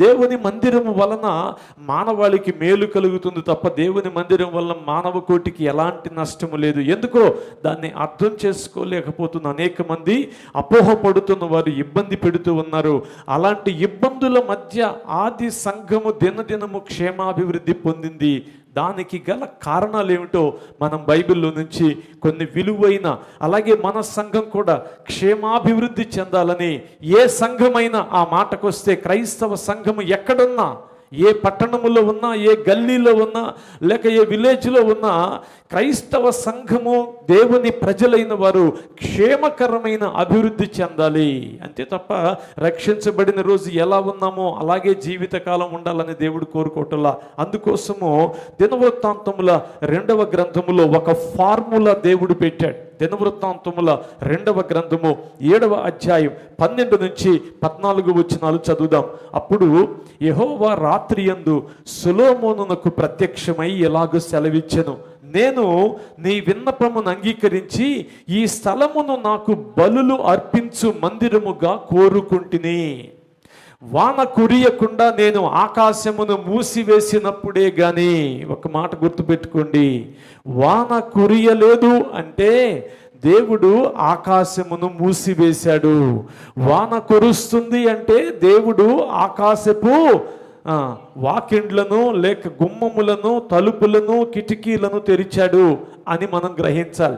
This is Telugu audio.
దేవుని మందిరం వలన మానవాళికి మేలు కలుగుతుంది తప్ప దేవుని మందిరం వలన మానవ కోటికి ఎలాంటి నష్టము లేదు. ఎందుకో దాన్ని అర్థం చేసుకోలేకపోతున్న అనేక మంది అపోహపడుతున్న వారు ఇబ్బంది పెడుతూ ఉన్నారు. అలాంటి ఇబ్బందుల మధ్య ఆది సంఘము దినదినము క్షేమాభివృద్ధి పొందింది. దానికి గల కారణాలు ఏమిటో మనం బైబిల్లో నుంచి కొన్ని విలువైన, అలాగే మన సంఘం కూడా క్షేమాభివృద్ధి చెందాలని, ఏ సంఘమైనా ఆ మాటకొస్తే క్రైస్తవ సంఘము ఎక్కడున్నా, ఏ పట్టణములో ఉన్నా, ఏ గల్లీలో ఉన్నా, లేక ఏ విలేజ్లో ఉన్నా, క్రైస్తవ సంఘము దేవుని ప్రజలైన వారు క్షేమకరమైన అభివృద్ధి చెందాలి అంతే తప్ప రక్షించబడిన రోజు ఎలా ఉన్నామో అలాగే జీవితకాలం ఉండాలని దేవుడు కోరుకోవటంలా. అందుకోసము దినవృత్తాంతముల 2వ గ్రంథములో ఒక ఫార్ములా దేవుడు పెట్టాడు. దినవృత్తాంతముల 2వ గ్రంథము 7వ అధ్యాయం 12 నుంచి 14 వచనాలు చదువుదాం. అప్పుడు యెహోవా రాత్రియందు సొలొమోనునకు ప్రత్యక్షమై ఎలాగూ సెలవిచ్చెను, నేను నీ విన్నపమును అంగీకరించి ఈ స్థలమును నాకు బలులు అర్పించు మందిరముగా కోరుకుంటుని. వాన కురియకుండా నేను ఆకాశమును మూసివేసినప్పుడే గాని, ఒక మాట గుర్తుపెట్టుకోండి, వాన కురియలేదు అంటే దేవుడు ఆకాశమును మూసివేశాడు. వాన కురుస్తుంది అంటే దేవుడు ఆకాశపు వాకిండ్లను లేక గుమ్మములను తలుపులను కిటికీలను తెరిచాడు అని మనం గ్రహించాలి.